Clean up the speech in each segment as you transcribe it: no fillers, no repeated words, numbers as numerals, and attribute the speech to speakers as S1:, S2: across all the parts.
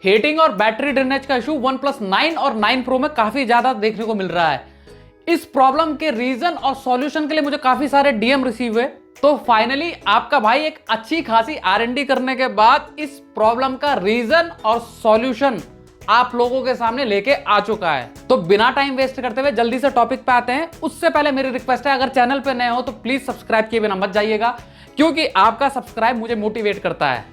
S1: Heating और battery drainage का issue OnePlus 9 और 9 Pro में काफी ज्यादा देखने को मिल रहा है। इस प्रॉब्लम के रीजन और सॉल्यूशन के लिए मुझे काफी सारे डीएम रिसीव हुए, तो फाइनली आपका भाई एक अच्छी खासी R&D करने के बाद इस प्रॉब्लम का रीजन और सॉल्यूशन आप लोगों के सामने लेके आ चुका है। तो बिना टाइम वेस्ट करते हुए जल्दी से टॉपिक पे आते हैं। उससे पहले मेरी रिक्वेस्ट है, अगर चैनल पे नए हो तो प्लीज सब्सक्राइब किए बिना मत जाइएगा, क्योंकि आपका सब्सक्राइब मुझे मोटिवेट करता है।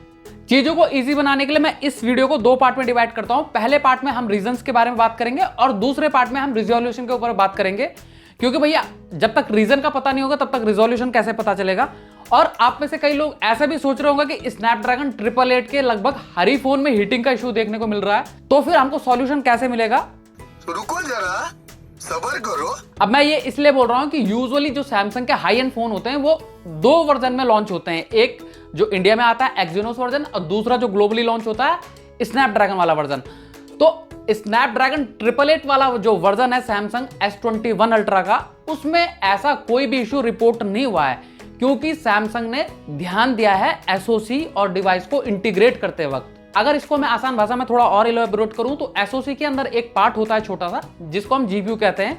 S1: चीजों को इजी बनाने के लिए मैं इस वीडियो को 2 पार्ट में डिवाइड करता हूं। पहले पार्ट में हम रीजंस के बारे में बात करेंगे और दूसरे पार्ट में हम रिजोल्यूशन के ऊपर बात करेंगे, क्योंकि भैया जब तक रीजन का पता नहीं होगा तब तक रिजोल्यूशन कैसे पता चलेगा। और आप में से कई लोग ऐसा भी सोच रहे होंगे कि स्नैपड्रैगन 888 के लगभग हर ही फोन में हीटिंग का इशू देखने को मिल रहा है, तो फिर हमको सॉल्यूशन कैसे मिलेगा?
S2: रुको जरा, सब्र करो।
S1: अब मैं ये इसलिए बोल रहा हूं कि यूजुअली जो सैमसंग के हाई एंड फोन होते हैं वो 2 वर्जन में लॉन्च होते हैं। एक जो इंडिया में आता है एक्सिनोस वर्जन, और दूसरा जो ग्लोबली लॉन्च होता है स्नैपड्रैगन वाला वर्जन। तो स्नैपड्रैगन 888 वाला जो वर्जन है सैमसंग S21 अल्ट्रा का, उसमें ऐसा कोई भी इशू रिपोर्ट नहीं हुआ है, क्योंकि सैमसंग ने ध्यान दिया है एसओसी और डिवाइस को इंटीग्रेट करते वक्त। अगर इसको मैं आसान भाषा में थोड़ा और इलैबोरेट करूं तो एसओसी के अंदर एक पार्ट होता है छोटा सा, जिसको हम जीपीयू कहते हैं।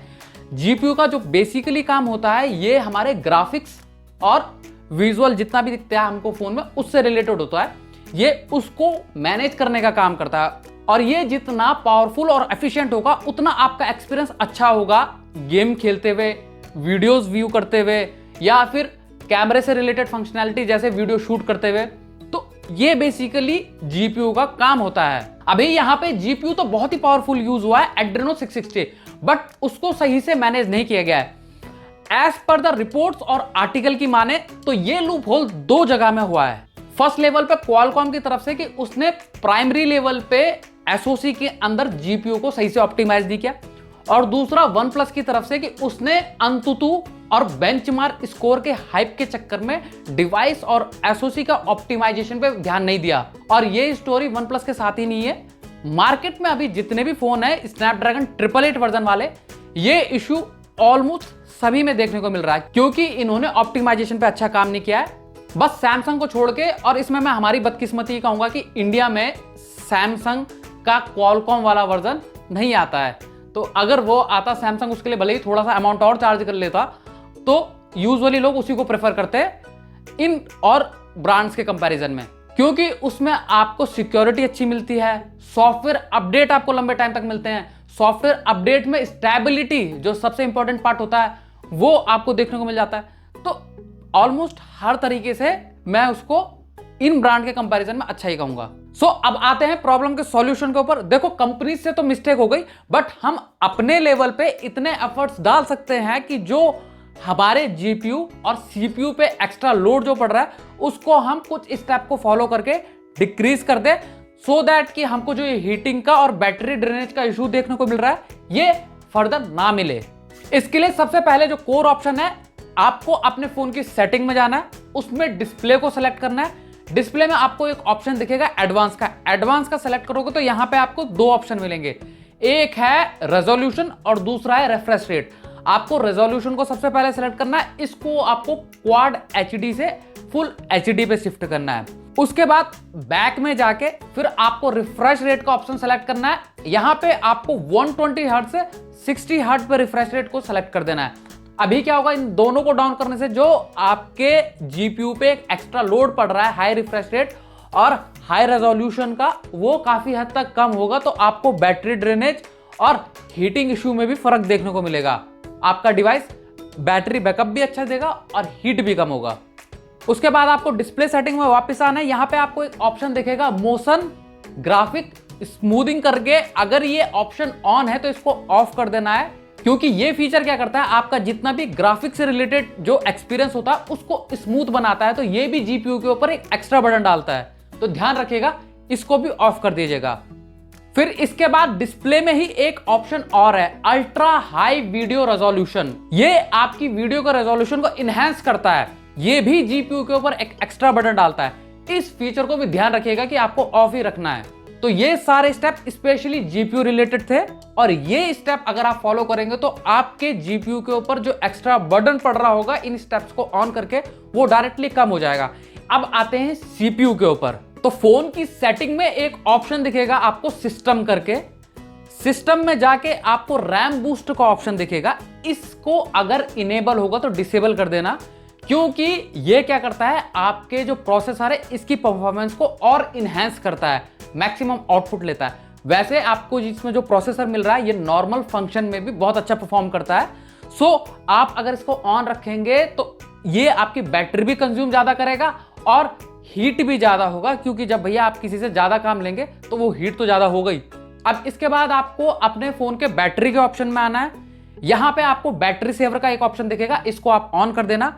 S1: जीपीयू का जो बेसिकली काम होता है, ये हमारे ग्राफिक्स और विजुअल जितना भी दिखता है हमको फोन में उससे रिलेटेड होता है। ये उसको मैनेज करने का काम करता है, और ये जितना पावरफुल और एफिशिएंट होगा उतना आपका एक्सपीरियंस अच्छा होगा गेम खेलते हुए, वीडियोस व्यू करते हुए, या फिर कैमरे से रिलेटेड फंक्शनैलिटी जैसे वीडियो शूट करते हुए। तो ये बेसिकली जीपीयू का काम होता है। अभी यहाँ पे जीपीयू तो बहुत ही पावरफुल यूज हुआ है एड्रेनो 660, बट उसको सही से मैनेज नहीं किया गया है। एज पर द रिपोर्ट्स और आर्टिकल की माने तो ये लूप होल 2 जगह में हुआ है। फर्स्ट लेवल पे क्वालकॉम की तरफ से कि उसने प्राइमरी लेवल पे एसओसी के अंदर जीपीयू को सही से ऑप्टिमाइज नहीं किया, और दूसरा OnePlus की तरफ से कि उसने अंतुतु और बेंचमार्क स्कोर के हाइप के चक्कर में डिवाइस और एसओसी का ऑप्टिमाइजेशन पे ध्यान नहीं दिया। और ये स्टोरी OnePlus के साथ ही नहीं है, मार्केट में अभी जितने भी फोन है स्नैपड्रैगन 888 वर्जन वाले, ये इशू ऑलमोस्ट सभी में देखने को मिल रहा है, क्योंकि इन्होंने ऑप्टिमाइजेशन पे अच्छा काम नहीं किया है। बस सैमसंग को छोड़ के, और इसमें मैं हमारी बदकिस्मती कहूंगा कि इंडिया में सैमसंग का क्वालकॉम वाला वर्जन नहीं आता है। तो अगर वो आता सैमसंग, उसके लिए भले ही थोड़ा सा अमाउंट और चार्ज कर लेता, तो यूजुअली लोग उसी को प्रेफर करते हैं इन और ब्रांड्स के कंपैरिजन में, क्योंकि उसमें आपको सिक्योरिटी अच्छी मिलती है, सॉफ्टवेयर अपडेट आपको लंबे टाइम तक मिलते हैं, सॉफ्टवेयर अपडेट में स्टेबिलिटी जो सबसे इंपॉर्टेंट पार्ट होता है वो आपको देखने को मिल जाता है। तो ऑलमोस्ट हर तरीके से मैं उसको इन ब्रांड के कंपैरिजन में अच्छा ही कहूंगा। सो अब आते हैं प्रॉब्लम के सॉल्यूशन के ऊपर। देखो, कंपनी से तो मिस्टेक हो गई, बट हम अपने लेवल पे इतने एफर्ट्स डाल सकते हैं कि जो हमारे जीपीयू और सीपीयू पे एक्स्ट्रा लोड जो पड़ रहा है उसको हम कुछ स्टेप को फॉलो करके डिक्रीज कर दे, सो दैट कि हमको जो ये हीटिंग का और बैटरी ड्रेनेज का इशू देखने को मिल रहा है ये फर्दर ना मिले। इसके लिए सबसे पहले जो कोर ऑप्शन है, आपको अपने फोन की सेटिंग में जाना है, उसमें डिस्प्ले को सिलेक्ट करना है। डिस्प्ले में आपको एक ऑप्शन दिखेगा एडवांस का। एडवांस का सिलेक्ट करोगे तो यहां पे आपको 2 ऑप्शन मिलेंगे, एक है रेजोल्यूशन और दूसरा है रिफ्रेश रेट। आपको रेजोल्यूशन को सबसे पहले सिलेक्ट करना है, इसको आपको क्वाड एचडी से फुल एचडी पे शिफ्ट करना है। उसके बाद बैक में जाके फिर आपको रिफ्रेश रेट का ऑप्शन सेलेक्ट करना है। यहां पे आपको 120 हर्ट्ज से 60 हर्ट्ज पे रिफ्रेश रेट को सेलेक्ट कर देना है। अभी क्या होगा, इन दोनों को डाउन करने से जो आपके जीपीयू पे एक एक्स्ट्रा लोड पड़ रहा है हाई रिफ्रेश रेट और हाई रेजोल्यूशन का, वो काफी हद तक कम होगा। तो आपको बैटरी ड्रेनेज और हीटिंग इश्यू में भी फर्क देखने को मिलेगा। आपका डिवाइस बैटरी बैकअप भी अच्छा देगा और हीट भी कम होगा। उसके बाद आपको डिस्प्ले सेटिंग में वापस आना है। यहां पे आपको एक ऑप्शन दिखेगा मोशन ग्राफिक स्मूथिंग करके। अगर ये ऑप्शन ऑन है तो इसको ऑफ कर देना है, क्योंकि ये फीचर क्या करता है, आपका जितना भी ग्राफिक्स से रिलेटेड जो एक्सपीरियंस होता है उसको स्मूथ बनाता है। तो ये भी जीपीयू के ऊपर एक एक्स्ट्रा बर्डन डालता है, तो ध्यान रखिएगा, इसको भी ऑफ कर दीजिएगा। फिर इसके बाद डिस्प्ले में ही एक ऑप्शन और है, अल्ट्रा हाई वीडियो रेजोल्यूशन। ये आपकी वीडियो का रेजोल्यूशन को इनहेंस करता है, ये भी जीपीयू के ऊपर एक एक्स्ट्रा बटन डालता है। इस फीचर को भी ध्यान रखिएगा कि आपको ऑफ ही रखना है। तो ये सारे स्टेप स्पेशली जीपीयू रिलेटेड थे, और ये स्टेप अगर आप फॉलो करेंगे तो आपके जीपीयू के ऊपर जो एक्स्ट्रा बर्डन पड़ रहा होगा इन स्टेप्स को ऑन करके वो डायरेक्टली कम हो जाएगा। अब आते हैं सीपीयू के ऊपर। तो फोन की सेटिंग में एक ऑप्शन दिखेगा आपको सिस्टम करके। सिस्टम में जाके आपको रैम बूस्ट का ऑप्शन दिखेगा। इसको अगर इनेबल होगा तो डिसेबल कर देना, क्योंकि ये क्या करता है, आपके जो प्रोसेसर है इसकी परफॉर्मेंस को और इनहेंस करता है, मैक्सिमम आउटपुट लेता है। वैसे आपको इसमें जो प्रोसेसर मिल रहा है ये नॉर्मल फंक्शन में भी बहुत अच्छा परफॉर्म करता है। सो आप अगर इसको ऑन रखेंगे तो ये आपकी बैटरी भी कंज्यूम ज्यादा करेगा और हीट भी ज्यादा होगा, क्योंकि जब भैया आप किसी से ज्यादा काम लेंगे तो वो हीट तो ज्यादा हो गई। अब इसके बाद आपको अपने फोन के बैटरी के ऑप्शन में आना है। यहां पे आपको बैटरी सेवर का एक ऑप्शन दिखेगा, इसको आप ऑन कर देना।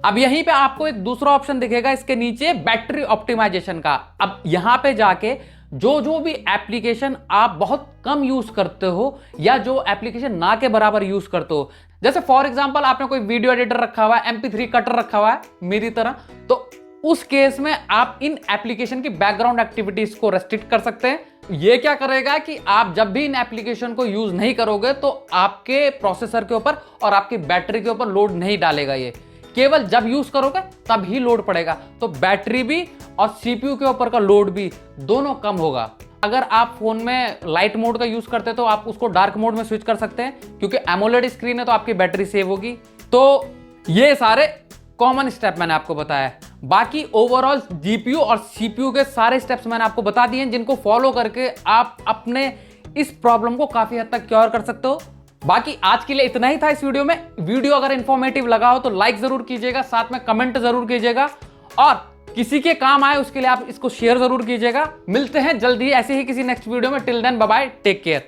S1: अब यहीं पे आपको एक दूसरा ऑप्शन दिखेगा इसके नीचे, बैटरी ऑप्टिमाइजेशन का। अब यहां पे जाके जो भी एप्लीकेशन आप बहुत कम यूज करते हो या जो एप्लीकेशन ना के बराबर यूज करते हो, जैसे फॉर एग्जांपल आपने कोई वीडियो एडिटर रखा हुआ है, MP3 कटर रखा हुआ है मेरी तरह, तो उस केस में आप इन एप्लीकेशन की बैकग्राउंड एक्टिविटीज को रेस्ट्रिक्ट कर सकते हैं। ये क्या करेगा कि आप जब भी इन एप्लीकेशन को यूज नहीं करोगे तो आपके प्रोसेसर के ऊपर और आपकी बैटरी के ऊपर लोड नहीं डालेगा। ये केवल जब यूज करोगे तब ही लोड पड़ेगा, तो बैटरी भी और सीपीयू के ऊपर का लोड भी दोनों कम होगा। अगर आप फोन में लाइट मोड का यूज करते हैं तो आप उसको डार्क मोड में स्विच कर सकते हैं, क्योंकि एमोलेड स्क्रीन है तो आपकी बैटरी सेव होगी। तो ये सारे कॉमन स्टेप मैंने आपको बताया। बाकी ओवरऑल जीपीयू और सीपीयू के सारे स्टेप्स मैंने आपको बता दिए हैं, जिनको फॉलो करके आप अपने इस प्रॉब्लम को काफी हद तक क्योर कर सकते हो। बाकी आज के लिए इतना ही था इस वीडियो में। वीडियो अगर इंफॉर्मेटिव लगा हो तो लाइक जरूर कीजिएगा, साथ में कमेंट जरूर कीजिएगा, और किसी के काम आए उसके लिए आप इसको शेयर जरूर कीजिएगा। मिलते हैं जल्दी ही ऐसे ही किसी नेक्स्ट वीडियो में। Till then bye bye, take care.